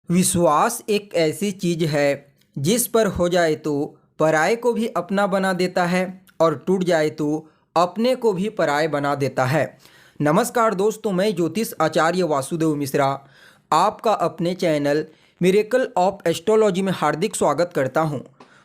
विश्वास एक ऐसी चीज है जिस पर हो जाए तो पराये को भी अपना बना देता है और टूट जाए तो अपने को भी पराये बना देता है। नमस्कार दोस्तों, मैं ज्योतिष आचार्य वासुदेव मिश्रा आपका अपने चैनल मिरेकल ऑफ एस्ट्रोलॉजी में हार्दिक स्वागत करता हूं।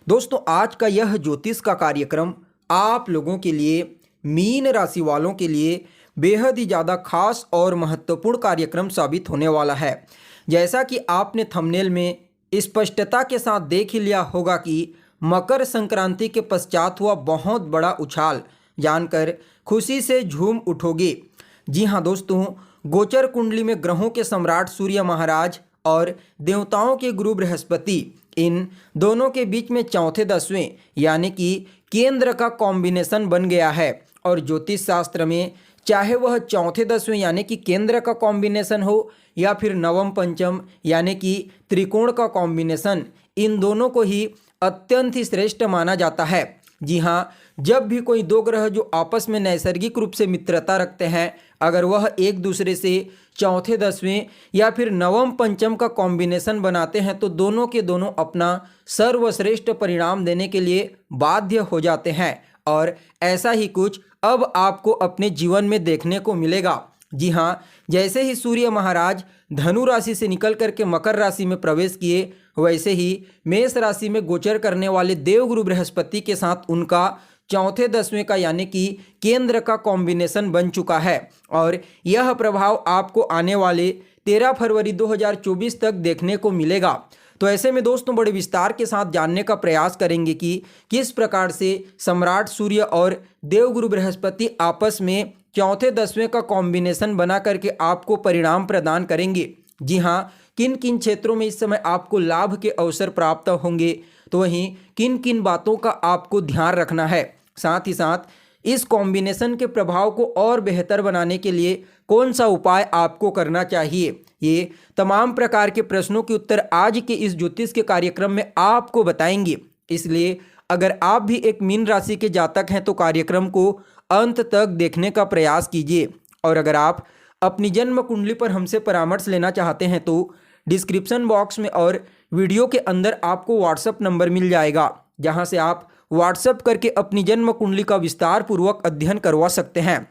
दोस्तों, आज का यह ज्योतिष का कार्यक्रम आप लोगों के लिए, मीन राशि वालों के लिए बेहद ही ज़्यादा खास और महत्वपूर्ण कार्यक्रम साबित होने वाला है। जैसा कि आपने थंबनेल में स्पष्टता के साथ देख ही लिया होगा कि मकर संक्रांति के पश्चात हुआ बहुत बड़ा उछाल जानकर खुशी से झूम उठोगे। जी हाँ दोस्तों, गोचर कुंडली में ग्रहों के सम्राट सूर्य महाराज और देवताओं के गुरु बृहस्पति, इन दोनों के बीच में चौथे दसवें यानी कि केंद्र का कॉम्बिनेशन बन गया है। और ज्योतिष शास्त्र में चाहे वह चौथे दसवें यानी कि केंद्र का कॉम्बिनेशन हो या फिर नवम पंचम यानी कि त्रिकोण का कॉम्बिनेशन, इन दोनों को ही अत्यंत ही श्रेष्ठ माना जाता है। जी हाँ, जब भी कोई दो ग्रह जो आपस में नैसर्गिक रूप से मित्रता रखते हैं, अगर वह एक दूसरे से चौथे दसवें या फिर नवम पंचम का कॉम्बिनेशन बनाते हैं तो दोनों के दोनों अपना सर्वश्रेष्ठ परिणाम देने के लिए बाध्य हो जाते हैं। और ऐसा ही कुछ अब आपको अपने जीवन में देखने को मिलेगा। जी हाँ, जैसे ही सूर्य महाराज धनु राशि से निकल करके मकर राशि में प्रवेश किए, वैसे ही मेष राशि में गोचर करने वाले देवगुरु बृहस्पति के साथ उनका चौथे दसवें का यानी कि केंद्र का कॉम्बिनेशन बन चुका है। और यह प्रभाव आपको आने वाले 13 फरवरी 2024 तक देखने को मिलेगा। तो ऐसे में दोस्तों, बड़े विस्तार के साथ जानने का प्रयास करेंगे कि किस प्रकार से सम्राट सूर्य और देवगुरु बृहस्पति आपस में चौथे दसवें का कॉम्बिनेशन बना करके आपको परिणाम प्रदान करेंगे। जी हाँ, किन किन क्षेत्रों में इस समय आपको लाभ के अवसर प्राप्त होंगे, तो वहीं किन किन बातों का आपको ध्यान रखना है। साथ ही साथ इस कॉम्बिनेशन के प्रभाव को और बेहतर बनाने के लिए कौन सा उपाय आपको करना चाहिए, ये तमाम प्रकार के प्रश्नों के उत्तर आज के इस ज्योतिष के कार्यक्रम में आपको बताएंगे। इसलिए अगर आप भी एक मीन राशि के जातक हैं तो कार्यक्रम को अंत तक देखने का प्रयास कीजिए। और अगर आप अपनी जन्म कुंडली पर हमसे परामर्श लेना चाहते हैं तो डिस्क्रिप्शन बॉक्स में और वीडियो के अंदर आपको व्हाट्सएप नंबर मिल जाएगा, जहां से आप व्हाट्सएप करके अपनी जन्म कुंडली का विस्तार पूर्वक अध्ययन करवा सकते हैं।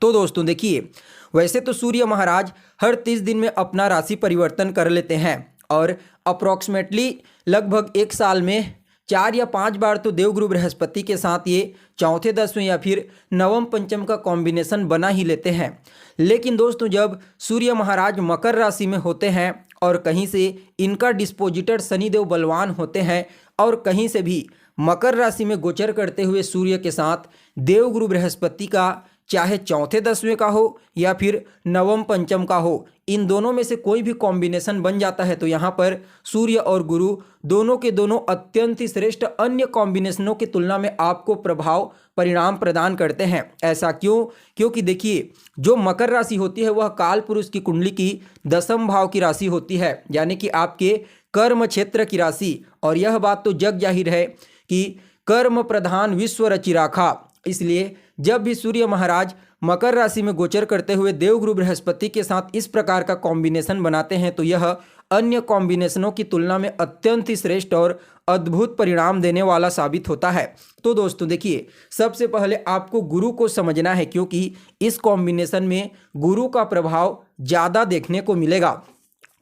तो दोस्तों देखिए, वैसे तो सूर्य महाराज हर 30 दिन में अपना राशि परिवर्तन कर लेते हैं और अप्रॉक्सीमेटली लगभग एक साल में 4 या 5 बार तो देवगुरु बृहस्पति के साथ ये चौथे दसवें या फिर नवम पंचम का कॉम्बिनेशन बना ही लेते हैं। लेकिन दोस्तों, जब सूर्य महाराज मकर राशि में होते हैं और कहीं से इनका डिस्पोजिटर शनिदेव बलवान होते हैं और कहीं से भी मकर राशि में गोचर करते हुए सूर्य के साथ देवगुरु बृहस्पति का चाहे चौथे दसवें का हो या फिर नवम पंचम का हो, इन दोनों में से कोई भी कॉम्बिनेशन बन जाता है तो यहाँ पर सूर्य और गुरु दोनों के दोनों अत्यंत ही श्रेष्ठ अन्य कॉम्बिनेशनों की तुलना में आपको प्रभाव परिणाम प्रदान करते हैं। ऐसा क्यों? क्योंकि देखिए, जो मकर राशि होती है वह काल पुरुष की कुंडली की 10वें भाव की राशि होती है, यानी कि आपके कर्म क्षेत्र की राशि। और यह बात तो जग जाहिर है कि कर्म प्रधान विश्व रचि राखा। इसलिए जब भी सूर्य महाराज मकर राशि में गोचर करते हुए देवगुरु बृहस्पति के साथ इस प्रकार का कॉम्बिनेशन बनाते हैं तो यह अन्य कॉम्बिनेशनों की तुलना में अत्यंत ही श्रेष्ठ और अद्भुत परिणाम देने वाला साबित होता है। तो दोस्तों देखिए, सबसे पहले आपको गुरु को समझना है, क्योंकि इस कॉम्बिनेशन में गुरु का प्रभाव ज़्यादा देखने को मिलेगा।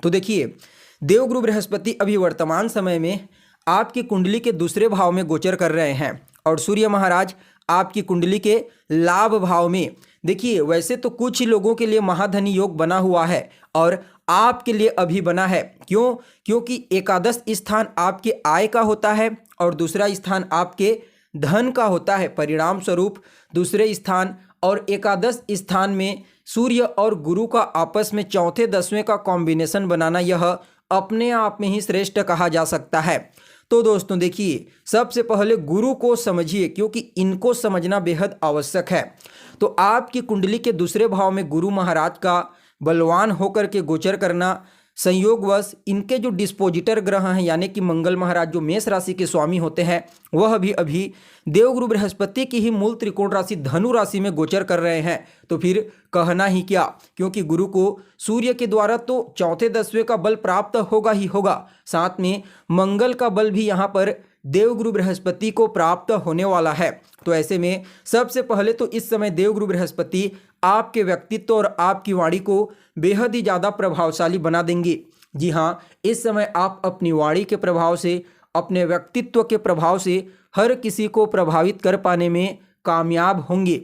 तो देखिए, देवगुरु बृहस्पति अभी वर्तमान समय में आपकी कुंडली के दूसरे भाव में गोचर कर रहे हैं और सूर्य महाराज आपकी कुंडली के लाभ भाव में। देखिए, वैसे तो कुछ ही लोगों के लिए महाधनी योग बना हुआ है और आपके लिए अभी बना है। क्यों? क्योंकि एकादश स्थान आपके आय का होता है और दूसरा स्थान आपके धन का होता है। परिणाम स्वरूप दूसरे स्थान और एकादश स्थान में सूर्य और गुरु का आपस में चौथे दसवें का कॉम्बिनेशन बनाना यह अपने आप में ही श्रेष्ठ कहा जा सकता है। तो दोस्तों देखिए, सबसे पहले गुरु को समझिए, क्योंकि इनको समझना बेहद आवश्यक है। तो आपकी कुंडली के दूसरे भाव में गुरु महाराज का बलवान होकर के गोचर करना संयोगवश इनके जो डिस्पोजिटर ग्रह हैं यानी कि मंगल महाराज जो मेष राशि के स्वामी होते हैं, वह भी अभी देवगुरु बृहस्पति की ही मूल त्रिकोण राशि धनु राशि में गोचर कर रहे हैं। तो फिर कहना ही क्या, क्योंकि गुरु को सूर्य के द्वारा तो चौथे दसवें का बल प्राप्त होगा ही होगा, साथ में मंगल का बल भी यहाँ पर देवगुरु बृहस्पति को प्राप्त होने वाला है। तो ऐसे में सबसे पहले तो इस समय देवगुरु बृहस्पति आपके व्यक्तित्व और आपकी वाणी को बेहद ही ज़्यादा प्रभावशाली बना देंगे। जी हाँ, इस समय आप अपनी वाणी के प्रभाव से, अपने व्यक्तित्व के प्रभाव से हर किसी को प्रभावित कर पाने में कामयाब होंगे।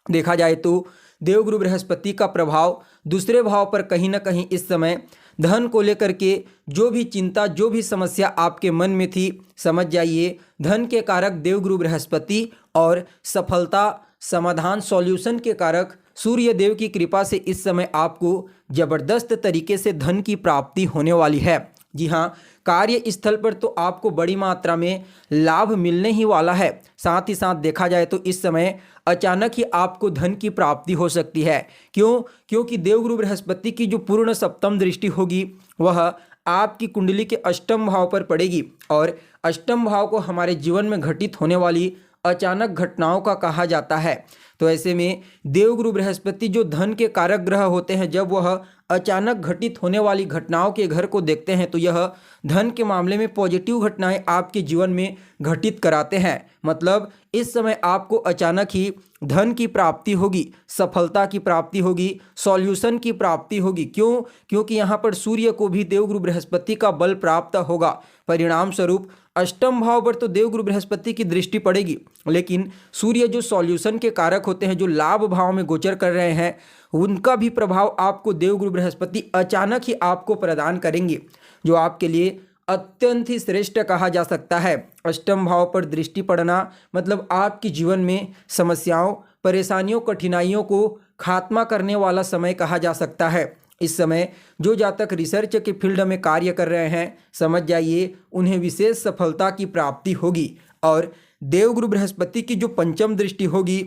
देखा जाए तो देवगुरु बृहस्पति का प्रभाव दूसरे भाव पर कहीं ना कहीं इस समय धन को लेकर के जो भी चिंता, जो भी समस्या आपके मन में थी, समझ जाइए धन के कारक देवगुरु बृहस्पति और सफलता, समाधान, सॉल्यूशन के कारक सूर्य देव की कृपा से इस समय आपको जबरदस्त तरीके से धन की प्राप्ति होने वाली है। जी हाँ, कार्य स्थल पर तो आपको बड़ी मात्रा में लाभ मिलने ही वाला है। साथ ही साथ देखा जाए तो इस समय अचानक ही आपको धन की प्राप्ति हो सकती है। क्यों? क्योंकि देवगुरु बृहस्पति की जो पूर्ण सप्तम दृष्टि होगी वह आपकी कुंडली के अष्टम भाव पर पड़ेगी, और अष्टम भाव को हमारे जीवन में घटित होने वाली अचानक घटनाओं का कहा जाता है। तो ऐसे में देवगुरु बृहस्पति जो धन के कारक ग्रह होते हैं, जब वह अचानक घटित होने वाली घटनाओं के घर को देखते हैं तो यह धन के मामले में पॉजिटिव घटनाएं आपके जीवन में घटित कराते हैं। मतलब इस समय आपको अचानक ही धन की प्राप्ति होगी, सफलता की प्राप्ति होगी, सॉल्यूशन की प्राप्ति होगी। क्यों? क्योंकि यहाँ पर सूर्य को भी देवगुरु बृहस्पति का बल प्राप्त होगा। परिणाम स्वरूप अष्टम भाव पर तो देवगुरु बृहस्पति की दृष्टि पड़ेगी, लेकिन सूर्य जो सॉल्यूशन के कारक होते हैं, जो लाभ भाव में गोचर कर रहे हैं, उनका भी प्रभाव आपको देवगुरु बृहस्पति अचानक ही आपको प्रदान करेंगे, जो आपके लिए अत्यंत ही श्रेष्ठ कहा जा सकता है। अष्टम भाव पर दृष्टि पड़ना मतलब आपके जीवन में समस्याओं, परेशानियों, कठिनाइयों को खात्मा करने वाला समय कहा जा सकता है। इस समय जो जातक रिसर्च के फील्ड में कार्य कर रहे हैं, समझ जाइए उन्हें विशेष सफलता की प्राप्ति होगी। और देवगुरु बृहस्पति की जो पंचम दृष्टि होगी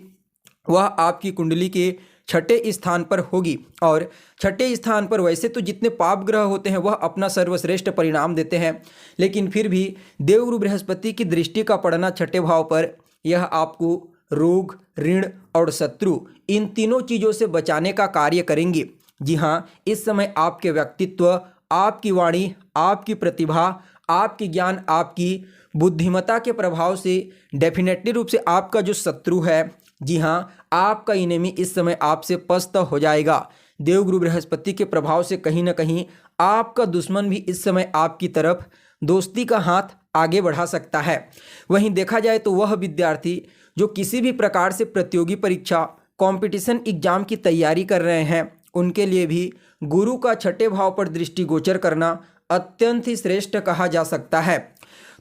वह आपकी कुंडली के छठे स्थान पर होगी, और छठे स्थान पर वैसे तो जितने पाप ग्रह होते हैं वह अपना सर्वश्रेष्ठ परिणाम देते हैं, लेकिन फिर भी देवगुरु बृहस्पति की दृष्टि का पड़ना छठे भाव पर यह आपको रोग, ऋण और शत्रु, इन तीनों चीज़ों से बचाने का कार्य करेंगे। जी हाँ, इस समय आपके व्यक्तित्व, आपकी वाणी, आपकी प्रतिभा, आपकी ज्ञान, आपकी बुद्धिमत्ता के प्रभाव से डेफिनेटली रूप से आपका जो शत्रु है, जी हाँ, आपका इनेमी इस समय आपसे पस्त हो जाएगा। देवगुरु बृहस्पति के प्रभाव से कहीं ना कहीं आपका दुश्मन भी इस समय आपकी तरफ दोस्ती का हाथ आगे बढ़ा सकता है। वहीं देखा जाए तो वह विद्यार्थी जो किसी भी प्रकार से प्रतियोगी परीक्षा, कंपटीशन एग्जाम की तैयारी कर रहे हैं, उनके लिए भी गुरु का छठे भाव पर दृष्टि गोचर करना अत्यंत ही श्रेष्ठ कहा जा सकता है।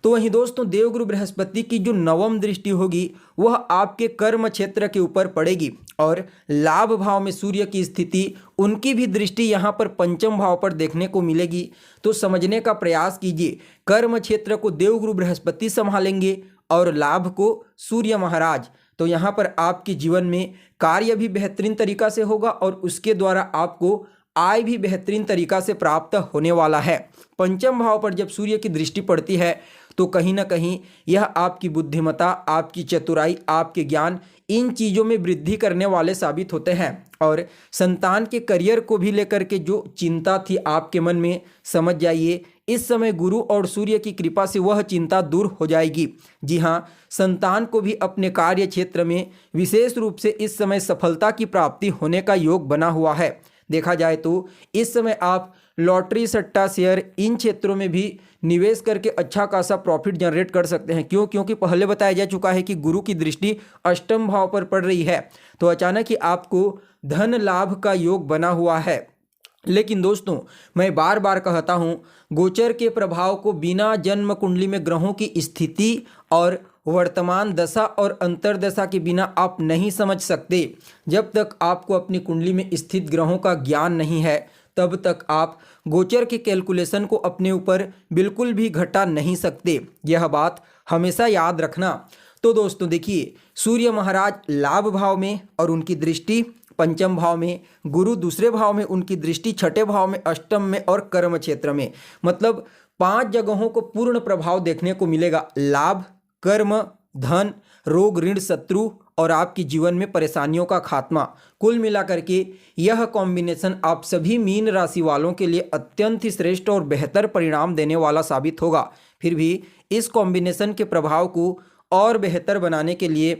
तो वहीं दोस्तों देवगुरु बृहस्पति की जो नवम दृष्टि होगी वह आपके कर्म क्षेत्र के ऊपर पड़ेगी, और लाभ भाव में सूर्य की स्थिति, उनकी भी दृष्टि यहाँ पर पंचम भाव पर देखने को मिलेगी। तो समझने का प्रयास कीजिए, कर्म क्षेत्र को देवगुरु बृहस्पति संभालेंगे और लाभ को सूर्य महाराज। तो यहाँ पर आपके जीवन में कार्य भी बेहतरीन तरीका से होगा और उसके द्वारा आपको आय भी बेहतरीन तरीका से प्राप्त होने वाला है। पंचम भाव पर जब सूर्य की दृष्टि पड़ती है तो कहीं ना कहीं यह आपकी बुद्धिमत्ता, आपकी चतुराई, आपके ज्ञान, इन चीज़ों में वृद्धि करने वाले साबित होते हैं। और संतान के करियर को भी लेकर के जो चिंता थी आपके मन में, समझ जाइए इस समय गुरु और सूर्य की कृपा से वह चिंता दूर हो जाएगी। जी हाँ, संतान को भी अपने कार्य क्षेत्र में विशेष रूप से इस समय सफलता की प्राप्ति होने का योग बना हुआ है। देखा जाए तो इस समय आप लॉटरी, सट्टा, शेयर, इन क्षेत्रों में भी निवेश करके अच्छा खासा प्रॉफिट जनरेट कर सकते हैं। क्यों? क्योंकि पहले बताया जा चुका है कि गुरु की दृष्टि अष्टम भाव पर पड़ रही है, तो अचानक ही आपको धन लाभ का योग बना हुआ है। लेकिन दोस्तों मैं बार बार कहता हूँ, गोचर के प्रभाव को बिना जन्म कुंडली में ग्रहों की स्थिति और वर्तमान दशा और अंतर्दशा के बिना आप नहीं समझ सकते। जब तक आपको अपनी कुंडली में स्थित ग्रहों का ज्ञान नहीं है तब तक आप गोचर के कैलकुलेशन को अपने ऊपर बिल्कुल भी घटा नहीं सकते। यह बात हमेशा याद रखना। तो दोस्तों देखिए, सूर्य महाराज लाभ भाव में और उनकी दृष्टि पंचम भाव में, गुरु दूसरे भाव में, उनकी दृष्टि छठे भाव में, अष्टम में और कर्म क्षेत्र में। मतलब 5 जगहों को पूर्ण प्रभाव देखने को मिलेगा। लाभ, कर्म, धन, रोग, ऋण, शत्रु और आपके जीवन में परेशानियों का खात्मा। कुल मिलाकर के यह कॉम्बिनेशन आप सभी मीन राशि वालों के लिए अत्यंत ही श्रेष्ठ और बेहतर परिणाम देने वाला साबित होगा। फिर भी इस कॉम्बिनेशन के प्रभाव को और बेहतर बनाने के लिए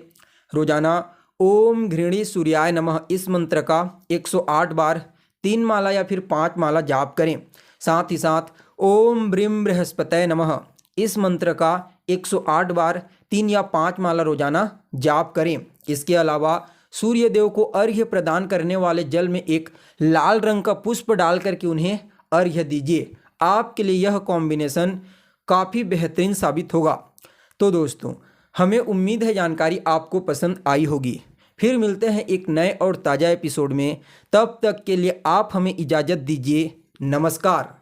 रोजाना ओम घृणी सूर्याय नमः इस मंत्र का 108 बार 3 माला या फिर 5 माला जाप करें। साथ ही साथ ओम ब्रीम बृहस्पतये नमः इस मंत्र का 108 बार 3 या 5 माला रोजाना जाप करें। इसके अलावा सूर्य देव को अर्घ्य प्रदान करने वाले जल में एक लाल रंग का पुष्प डाल करके उन्हें अर्घ्य दीजिए। आपके लिए यह कॉम्बिनेशन काफ़ी बेहतरीन साबित होगा। तो दोस्तों, हमें उम्मीद है जानकारी आपको पसंद आई होगी। फिर मिलते हैं एक नए और ताज़ा एपिसोड में। तब तक के लिए आप हमें इजाज़त दीजिए। नमस्कार।